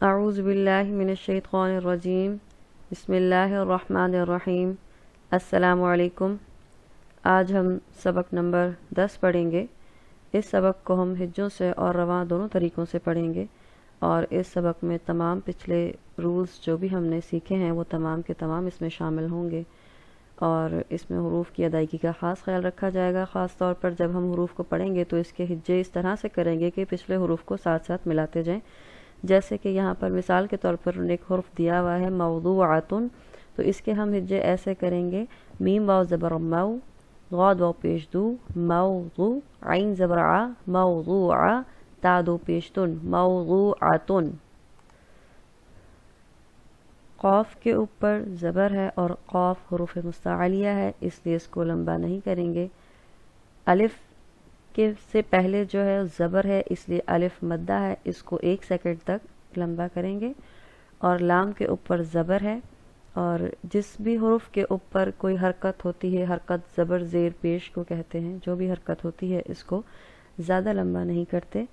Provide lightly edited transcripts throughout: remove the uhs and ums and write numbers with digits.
اعوذ باللہ من الشیطان الرجیم بسم اللہ الرحمن الرحیم السلام علیکم۔ آج ہم سبق نمبر 10 پڑھیں گے۔ اس سبق کو ہم ہجوں سے اور رواں دونوں طریقوں سے پڑھیں گے، اور اس سبق میں تمام پچھلے رولز جو بھی ہم نے سیکھے ہیں وہ تمام کے تمام اس میں شامل ہوں گے، اور اس میں حروف کی ادائیگی کا خاص خیال رکھا جائے گا۔ خاص طور پر جب ہم حروف کو پڑھیں گے تو اس کے ہجے اس طرح سے کریں گے کہ پچھلے حروف کو ساتھ ساتھ ملاتے جائیں۔ جیسے کہ یہاں پر مثال کے طور پر ایک حرف دیا ہوا ہے موضوعاتن، تو اس کے ہم ہجے ایسے کریں گے: میم واو زبر مو، غاد واو پیش دو، موضوع، عین زبر ع، موضوع، تا دو پیش تن، موضوعاتن۔ قاف کے اوپر زبر ہے اور قاف حروف مستعلیہ ہے، اس لیے اس کو لمبا نہیں کریں گے۔ الف کے سے پہلے جو ہے زبر ہے، اس لیے الف مدہ ہے، اس کو 1 سیکنڈ تک لمبا کریں گے۔ اور لام کے اوپر زبر ہے، اور جس بھی حرف کے اوپر کوئی حرکت ہوتی ہے، حرکت زبر زیر پیش کو کہتے ہیں، جو بھی حرکت ہوتی ہے اس کو زیادہ لمبا نہیں کرتے،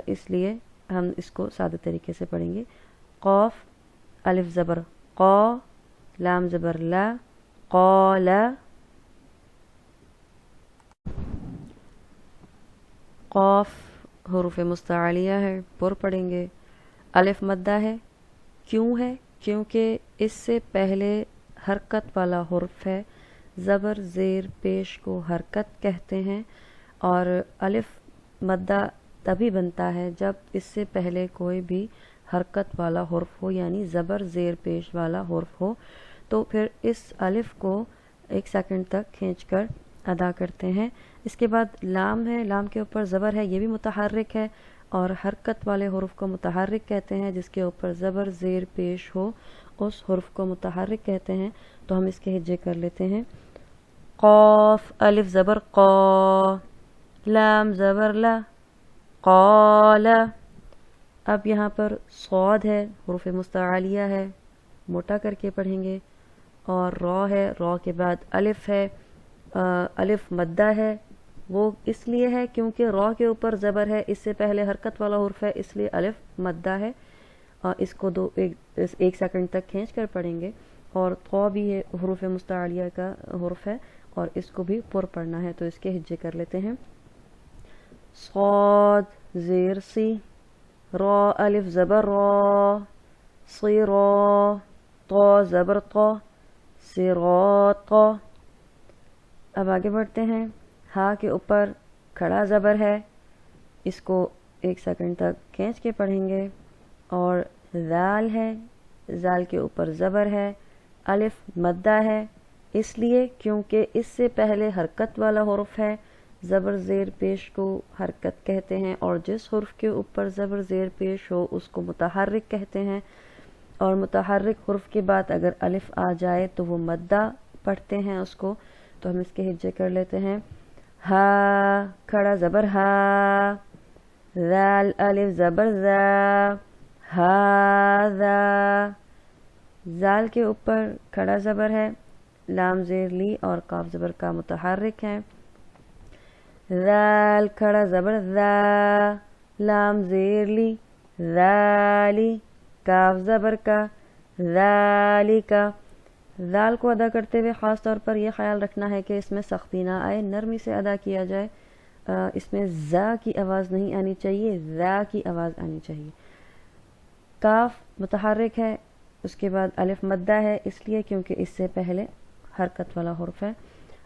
اس لیے ہم اس کو سادہ طریقے سے پڑھیں گے۔ قاف، الف زبر قا، لام زبر لا، قال۔ قاف حروف مستعلیہ ہے، پر پڑھیں گے۔ الف مدہ ہے، کیوں ہے؟ کیونکہ اس سے پہلے حرکت والا حرف ہے۔ زبر زیر پیش کو حرکت کہتے ہیں، اور الف مدہ تبھی بنتا ہے جب اس سے پہلے کوئی بھی حرکت والا حرف ہو، یعنی زبر زیر پیش والا حرف ہو، تو پھر اس الف کو 1 سیکنڈ تک کھینچ کر ادا کرتے ہیں۔ اس کے بعد لام ہے، لام کے اوپر زبر ہے، یہ بھی متحرک ہے، اور حرکت والے حرف کو متحرک کہتے ہیں۔ جس کے اوپر زبر زیر پیش ہو اس حرف کو متحرک کہتے ہیں۔ تو ہم اس کے ہجے کر لیتے ہیں۔ قاف، الف زبر قا، لام زبر لا، قال۔ اب یہاں پر صاد ہے، حروف مستعلیہ ہے، موٹا کر کے پڑھیں گے، اور را ہے، را کے بعد الف ہے، الف مدہ ہے، وہ اس لیے ہے کیونکہ را کے اوپر زبر ہے، اس سے پہلے حرکت والا حرف ہے، اس لیے الف مدہ ہے، اور اس کو 1 سیکنڈ تک کھینچ کر پڑھیں گے۔ اور طا بھی ہے، حروف مستعلیہ کا حرف ہے، اور اس کو بھی پر پڑھنا ہے، تو اس کے ہجے کر لیتے ہیں۔ صاد زیر سی، را الف زبر را، صرا، طا زبر طا، صراطا۔ اب آگے بڑھتے ہیں۔ ہا کے اوپر کھڑا زبر ہے، اس کو 1 سیکنڈ تک کھینچ کے پڑھیں گے۔ اور ذال ہے، ذال کے اوپر زبر ہے، الف مدہ ہے، اس لیے کیونکہ اس سے پہلے حرکت والا حرف ہے، زبر زیر پیش کو حرکت کہتے ہیں، اور جس حرف کے اوپر زبر زیر پیش ہو اس کو متحرک کہتے ہیں، اور متحرک حرف کے بعد اگر الف آ جائے تو وہ مدہ پڑھتے ہیں اس کو۔ تو ہم اس کے ہجے کر لیتے ہیں۔ ہا، کھڑا زبر ہا، ذال الف زبر زا، ہاذا۔ ذال کے اوپر کھڑا زبر ہے، لام زیر لی اور قاف زبر کا متحرک ہے۔ ذال کھڑا زبر ذا، لام زیر لی، ذالی، کاف زبر کا، ذالکا۔ ذال کو ادا کرتے ہوئے خاص طور پر یہ خیال رکھنا ہے کہ اس میں سختی نہ آئے، نرمی سے ادا کیا جائے، اس میں زا کی آواز نہیں آنی چاہیے، ذا کی آواز آنی چاہیے۔ کاف متحرک ہے، اس کے بعد الف مدہ ہے، اس لیے کیونکہ اس سے پہلے حرکت والا حرف ہے،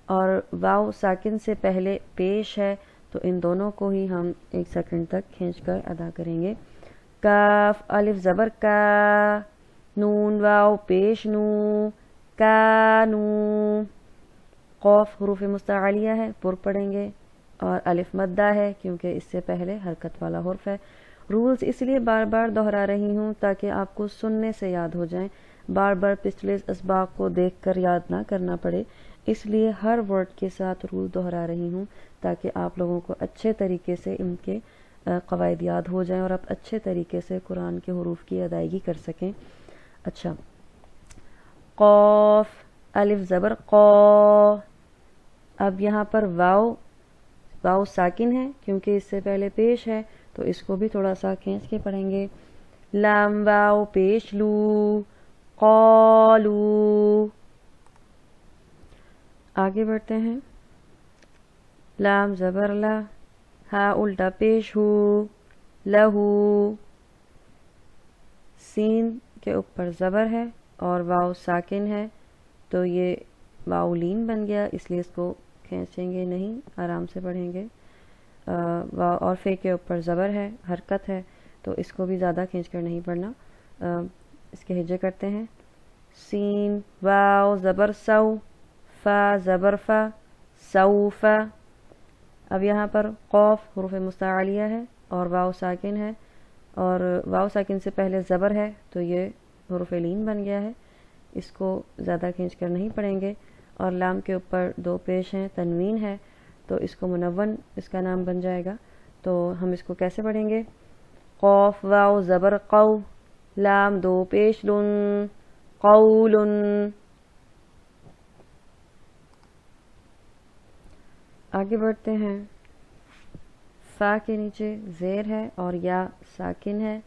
اور واو ساکن سے پہلے پیش ہے، تو ان دونوں کو ہی ہم 1 سیکنڈ تک کھینچ کر ادا کریں گے۔ کاف، الف زبر کا، نون واو پیش نو، کانو۔ قاف حروف مستعلیہ ہے، پر پڑھیں گے، اور الف مدہ ہے کیونکہ اس سے پہلے حرکت والا حرف ہے۔ رولز اس لیے بار بار دہرا رہی ہوں تاکہ آپ کو سننے سے یاد ہو جائیں، بار بار پچھلے اسباق کو دیکھ کر یاد نہ کرنا پڑے، اس لیے ہر ورڈ کے ساتھ رول دہرا رہی ہوں تاکہ آپ لوگوں کو اچھے طریقے سے ان کے قواعد یاد ہو جائیں اور آپ اچھے طریقے سے قرآن کے حروف کی ادائیگی کر سکیں۔ اچھا، قاف، الف زبر قا۔ اب یہاں پر واو ساکن ہے کیونکہ اس سے پہلے پیش ہے، تو اس کو بھی تھوڑا سا کھینچ کے پڑھیں گے۔ لام واو پیش لو قالو. آگے بڑھتے ہیں. لام زبر لا، ہا الٹا پیش ہو لہو. سین کے اوپر زبر ہے اور واو ساکن ہے تو یہ واو لین بن گیا، اس لیے اس کو کھینچیں گے نہیں، آرام سے پڑھیں گے. واو اور فے کے اوپر زبر ہے، حرکت ہے، تو اس کو بھی زیادہ کھینچ کر نہیں پڑھنا. اس کے ہجے کرتے ہیں. سین واو زبر سو، فا زبر فا سوفا. اب یہاں پر قوف حروف مستعلیہ ہے اور واو ساکن ہے، اور واو ساکن سے پہلے زبر ہے تو یہ حروف لین بن گیا ہے، اس کو زیادہ کھینچ کر نہیں پڑھیں گے. اور لام کے اوپر دو پیش ہیں، تنوین ہے تو اس کو منون اس کا نام بن جائے گا. تو ہم اس کو کیسے پڑھیں گے؟ قوف واو زبر قو، لام دو پیش لن قول. آگے بڑھتے ہیں. فا کے نیچے زیر ہے اور یا ساکن ہے،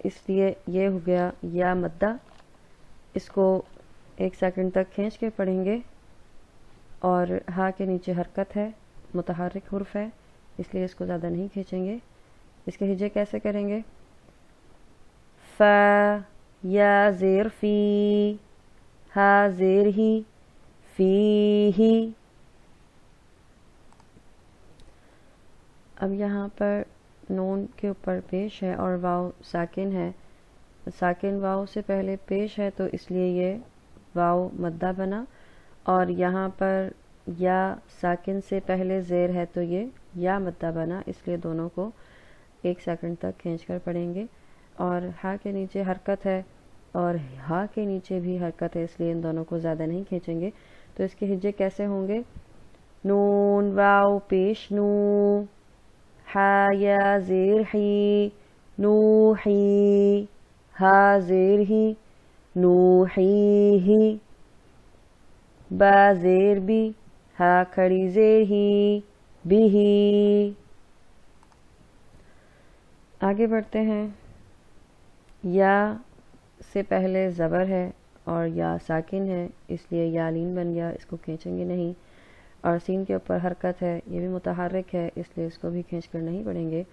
اس لیے یہ ہو گیا یا مدہ. اس کو 1 سیکنڈ تک کھینچ کے پڑھیں گے. اور ہا کے نیچے حرکت ہے، متحرک حرف ہے، اس لیے اس کو زیادہ نہیں کھینچیں گے. اس کے ہجے کیسے کریں گے؟ فا یا زیر فی، ہا زیر ہی فی ہی. اب یہاں پر نون کے اوپر پیش ہے اور واو ساکن ہے، ساکن واو سے پہلے پیش ہے تو اس لیے یہ واو مدہ بنا. اور یہاں پر یا ساکن سے پہلے زیر ہے تو یہ یا مدہ بنا، اس لیے دونوں کو 1 سیکنڈ تک کھینچ کر پڑھیں گے. اور ہا کے نیچے حرکت ہے اور ہا کے نیچے بھی حرکت ہے، اس لیے ان دونوں کو زیادہ نہیں کھینچیں گے. تو اس کے ہجے کیسے ہوں گے؟ نون واو پیش نو، ہا یا زیر ہی نوحی، ہا زیر ہی نوحی ہی. با زیر بھی، ہا کھڑی زیر ہی بھی. آگے بڑھتے ہیں. یا سے پہلے زبر ہے اور یا ساکن ہے، اس لیے یا لین بن گیا، اس کو کھینچیں گے نہیں. اور سین کے اوپر حرکت ہے، یہ بھی متحرک ہے، اس لیے اس کو بھی کھینچ کر نہیں پڑھیں گے.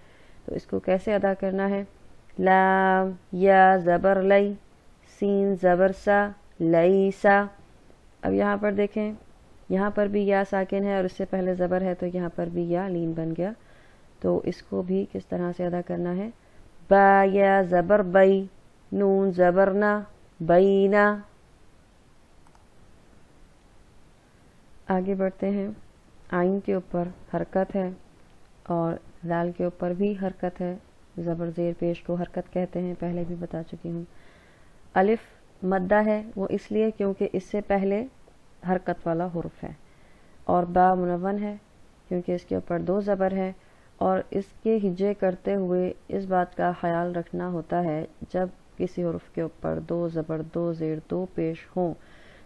تو اس کو کیسے ادا کرنا ہے؟ لام یا زبر لئی، سین زبر سا لیسا. اب یہاں پر دیکھیں، یہاں پر بھی یا ساکن ہے اور اس سے پہلے زبر ہے تو یہاں پر بھی یا لین بن گیا. تو اس کو بھی کس طرح سے ادا کرنا ہے؟ با یا زبر بئی، نون زبر نا بینا. آگے بڑھتے ہیں. آئین کے اوپر حرکت ہے اور دال کے اوپر بھی حرکت ہے، زبر زیر پیش کو حرکت کہتے ہیں، پہلے بھی بتا چکی ہوں. الف مدہ ہے، وہ اس لیے کیونکہ اس سے پہلے حرکت والا حرف ہے. اور با منون ہے کیونکہ اس کے اوپر 2 زبر ہے. اور اس کے ہجے کرتے ہوئے اس بات کا خیال رکھنا ہوتا ہے جب کسی حرف کے اوپر 2 زبر 2 زیر 2 پیش ہوں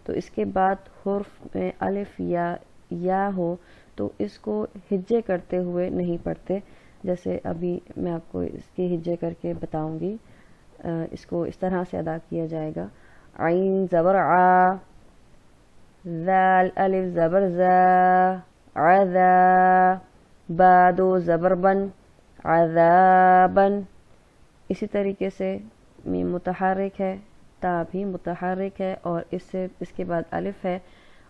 تو اس کے بعد حرف میں الف یا ہو تو اس کو ہجے کرتے ہوئے نہیں پڑھتے. جیسے ابھی میں آپ کو اس کی ہجے کر کے بتاؤں گی. اس کو اس طرح سے ادا کیا جائے گا. عین زبر ع، ذال الف زبر زا عذا، با دو زبر بن عذابن. اسی طریقے سے میم متحرک ہے، تا بھی متحرک ہے اور اس کے بعد الف ہے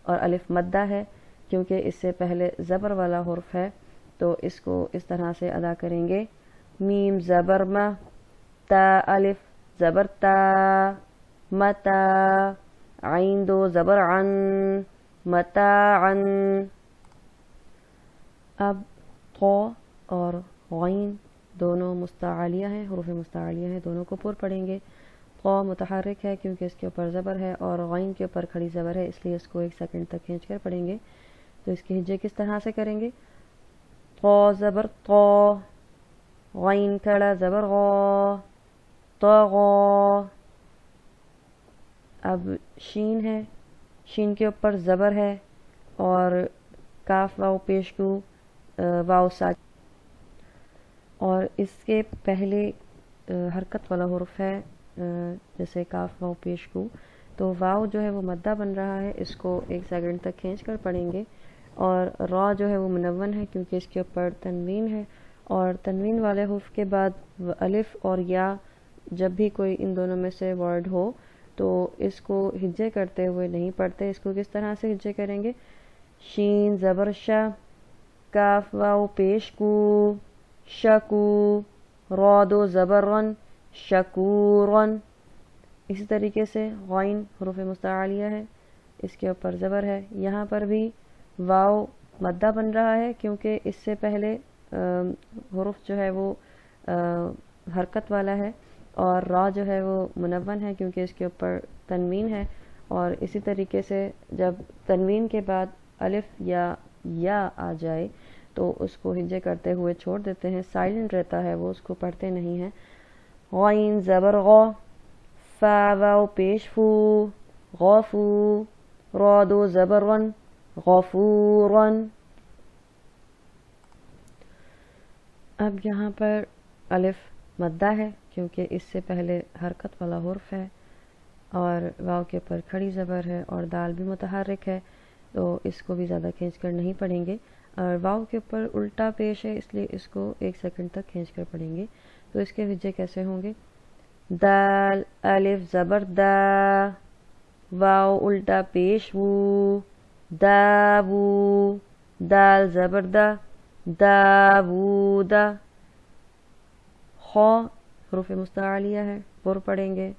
اور الف مدہ ہے کیونکہ اس سے پہلے زبر والا حرف ہے. تو اس کو اس طرح سے ادا کریں گے. میم زبر ما، تا الف زبر تا متا، عین دو زبر عن متاعن. اب قو اور غین دونوں مستعلیہ ہیں، حروف مستعلیہ ہیں، دونوں کو پر پڑھیں گے. قو متحرک ہے کیونکہ اس کے اوپر زبر ہے اور غین کے اوپر کھڑی زبر ہے، اس لیے اس کو 1 سیکنڈ تک کھینچ کر پڑھیں گے. تو اس کے ہجے کس طرح سے کریں گے؟ قو زبر قو، غین کھڑا زبر غو طغو. اب شین ہے، شین کے اوپر زبر ہے اور کاف واو پیشگو واو ساکن، اور اس کے پہلے حرکت والا حرف ہے جیسے کاف واو پیش کو، تو واو جو ہے وہ مدہ بن رہا ہے، اس کو 1 سیکنڈ تک کھینچ کر پڑھیں گے، اور را جو ہے وہ منون ہے کیونکہ اس کے اوپر تنوین ہے، اور تنوین والے حرف کے بعد الف اور یا جب بھی کوئی ان دونوں میں سے ورڈ ہو تو اس کو ہجے کرتے ہوئے نہیں پڑھتے۔ اس کو کس طرح سے ہجے کریں گے؟ شین زبر شا، کاف واو پیش کو، شکو، را دو زبر رن، شکورن۔ اسی طریقے سے غین حروف مستعلیہ ہے، اس کے اوپر زبر ہے، یہاں پر بھی واو مدہ بن رہا ہے کیونکہ اس سے پہلے حرف جو ہے وہ حرکت والا ہے، اور را جو ہے وہ منون ہے کیونکہ اس کے اوپر تنوین ہے، اور اسی طریقے سے جب تنوین کے بعد الف یا آ جائے تو اس کو ہجے کرتے ہوئے چھوڑ دیتے ہیں، سائلنٹ رہتا ہے وہ، اس کو پڑھتے نہیں ہیں۔ غین زبر غا، فا واو پیش فو، غافو، را دو زبر رن، غفورن۔ اب یہاں پر الف مدہ ہے کیونکہ اس سے پہلے حرکت والا حرف ہے، اور واو کے اوپر کھڑی زبر ہے، اور دال بھی متحرک ہے، تو اس کو بھی زیادہ کھینچ کر نہیں پڑھیں گے، اور واو کے اوپر الٹا پیش ہے اس لیے اس کو 1 سیکنڈ تک کھینچ کر پڑھیں گے۔ تو اس کے ہجے کیسے ہوں گے؟ دال الف زبر دا، واو الٹا پیش وو، داوو، دال زبر دا، داوودا۔ خا حروف مستعلیہ ہے، پر پڑھیں گے،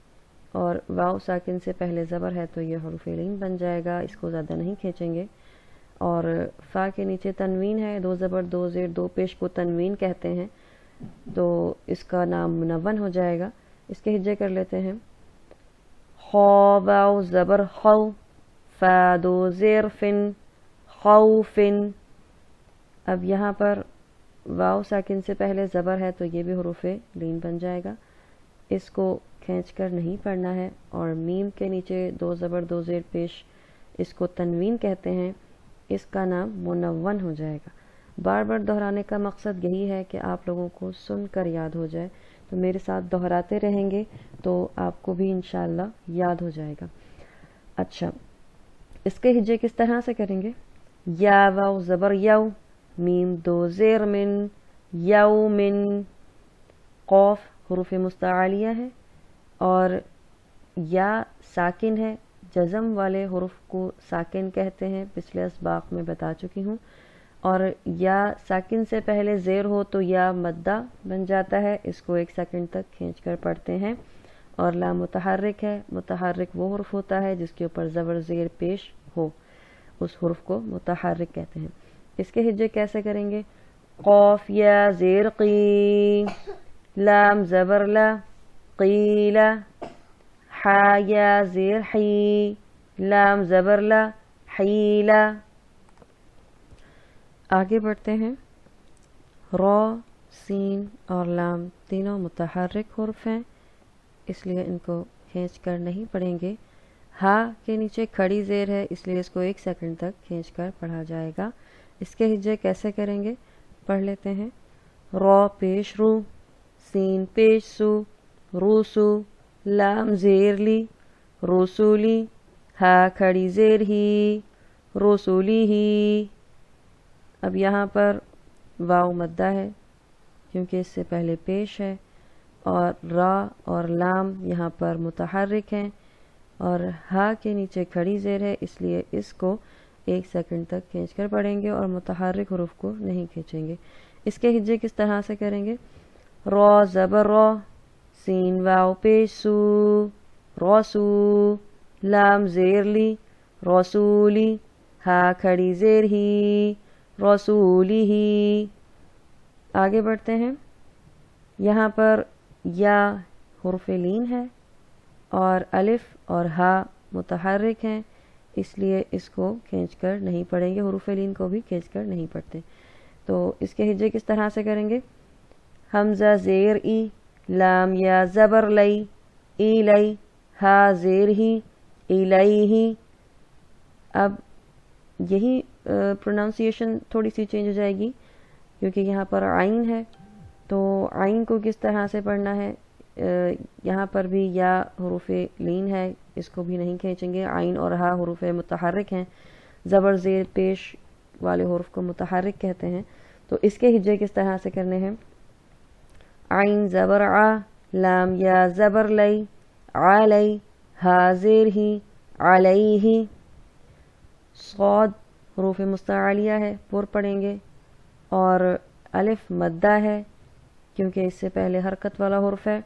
اور واو ساکن سے پہلے زبر ہے تو یہ حروف لین بن جائے گا، اس کو زیادہ نہیں کھینچیں گے، اور فا کے نیچے تنوین ہے، 2 زبر 2 زیر 2 پیش کو تنوین کہتے ہیں، تو اس کا نام منون ہو جائے گا۔ اس کے ہجے کر لیتے ہیں۔ خا واو زبر خو، فا 2 زیر فن، خوفن۔ اب یہاں پر واو ساکن سے پہلے زبر ہے تو یہ بھی حروف لین بن جائے گا، اس کو کھینچ کر نہیں پڑھنا ہے، اور میم کے نیچے 2 زبر 2 زیر پیش، اس کو تنوین کہتے ہیں، اس کا نام منون ہو جائے گا۔ بار بار دہرانے کا مقصد یہی ہے کہ آپ لوگوں کو سن کر یاد ہو جائے، تو میرے ساتھ دہراتے رہیں گے تو آپ کو بھی انشاءاللہ یاد ہو جائے گا۔ اچھا، اس کے ہجے کس طرح سے کریں گے؟ یا واو زبر یو، میم 2 زیر من، یومن۔ قوف حروف مستعلیہ ہے، اور یا ساکن ہے، جزم والے حروف کو ساکن کہتے ہیں، پچھلے اسباق میں بتا چکی ہوں، اور یا ساکن سے پہلے زیر ہو تو یا مدہ بن جاتا ہے، اس کو 1 سیکنڈ تک کھینچ کر پڑھتے ہیں، اور لا متحرک ہے، متحرک وہ حرف ہوتا ہے جس کے اوپر زبر زیر پیش ہو، اس حرف کو متحرک کہتے ہیں۔ اس کے ہجے کیسے کریں گے؟ قوف یا زیر قی، لام زبر لا، قیلا، حا یا زیر حی، لام زبر لا، حیلا۔ آگے بڑھتے ہیں۔ را، سین اور لام تینوں متحرک حرف ہیں، اس لیے ان کو کھینچ کر نہیں پڑھیں گے۔ ہا کے نیچے کھڑی زیر ہے، اس لیے اس کو 1 سیکنڈ تک کھینچ کر پڑھا جائے گا۔ اس کے ہجے کیسے کریں گے؟ پڑھ لیتے ہیں۔ را پیش رو، سین پیش سو، روسو، لام زیر لی، رسولی، ہا کھڑی زیر ہی، رسولی ہی۔ اب یہاں پر واو مدہ ہے کیونکہ اس سے پہلے پیش ہے، اور را اور لام یہاں پر متحرک ہیں، اور ہا کے نیچے کھڑی زیر ہے، اس لیے اس کو 1 سیکنڈ تک کھینچ کر پڑھیں گے، اور متحرک حروف کو نہیں کھینچیں گے۔ اس کے ہجے کس طرح سے کریں گے؟ را زبر را، سین واو پیش سو، روسو، لام زیر لی، رسولی، ہا کھڑی زیر ہی، رسولی ہی۔ آگے بڑھتے ہیں۔ یہاں پر یا حرف لین ہے، اور الف اور ہا متحرک ہیں، اس لیے اس کو کھینچ کر نہیں پڑھیں گے، حروف لین کو بھی کھینچ کر نہیں پڑھتے۔ تو اس کے ہجے کس طرح سے کریں گے؟ حمزہ زیر ای، لام یا زبر لئی، ای لئی، ہا زیر ہی، ایلئی ہی۔ اب یہی پروناؤنسیشن تھوڑی سی چینج ہو جائے گی کیونکہ یہاں پر عین ہے، تو عین کو کس طرح سے پڑھنا ہے یہاں پر بھی یا حروف لین ہے، اس کو بھی نہیں کھینچیں گے. عین اور ہا حروف متحرک ہیں، زبر زیر پیش والے حروف کو متحرک کہتے ہیں. تو اس کے ہجے کس طرح سے کرنے ہیں؟ عین زبر ع، لام یا زبر لئی، علی، ہا زیر ہی، علیہ. صاد حروف مستعلیہ ہے، پر پڑھیں گے، اور الف مدہ ہے کیونکہ اس سے پہلے حرکت والا حرف ہے.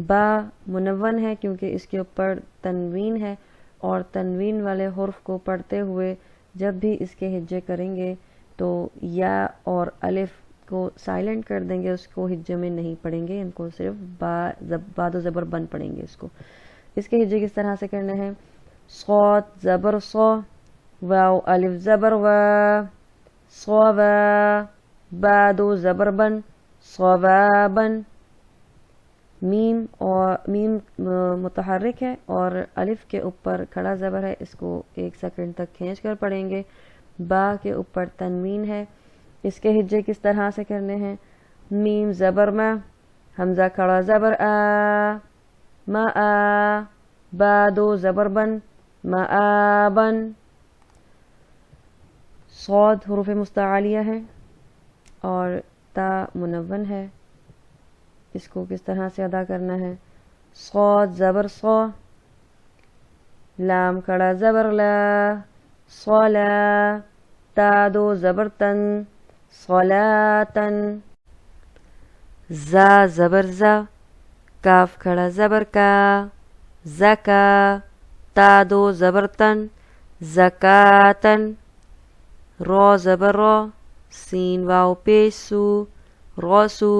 با منون ہے کیونکہ اس کے اوپر تنوین ہے، اور تنوین والے حرف کو پڑھتے ہوئے جب بھی اس کے ہجے کریں گے تو یا اور الف کو سائلنٹ کر دیں گے، اس کو ہجے میں نہیں پڑھیں گے، ان کو صرف باد و زبر بند پڑھیں گے. اس کے ہجے کس طرح سے کرنے ہیں؟ صاد زبر صا، واو الف زبر وا، صوا، باد و زبر بن، صوابن. میم متحرک ہے اور الف کے اوپر کھڑا زبر ہے، اس کو 1 سیکنڈ تک کھینچ کر پڑھیں گے. با کے اوپر تنوین ہے. اس کے ہجے کس طرح سے کرنے ہیں؟ میم زبر ما، حمزہ کھڑا زبر آ، ما آ، بادو زبر بن، ما آ بن. صاد حروف مستعلیہ ہے اور تا منون ہے، اس کو کس طرح سے ادا کرنا ہے؟ صاد زبر صا، لام کھڑا زبر لا، صلا، تا دو زبر تن، صلاتن. زا زبر زا، کاف کھڑا زبر کا، زکا، تا دو زبر تن، زکاتن. را زبر را، سین واو پیش سو، راسو،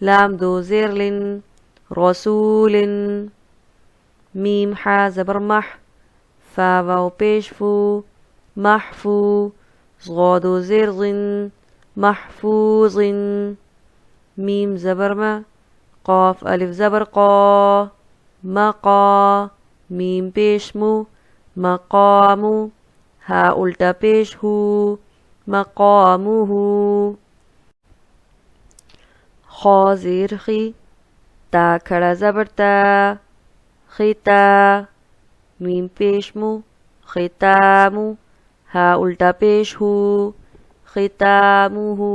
لام دو زیر لن، رسولن. میم حا زبر مح، فا واو پیش فو، محفو، صاد و زیر ظن، محفوظن. میم زبر ما، قاف الف زبر قا، مقا، میم پیش مو، مقامو، ہا الٹا پیش ہو، مقامو. خا زیر خی، تا کھڑا زبر تا، خیتا، میم پیش مو، خیتامو، ہا الٹا پیش ہو، خیتامو.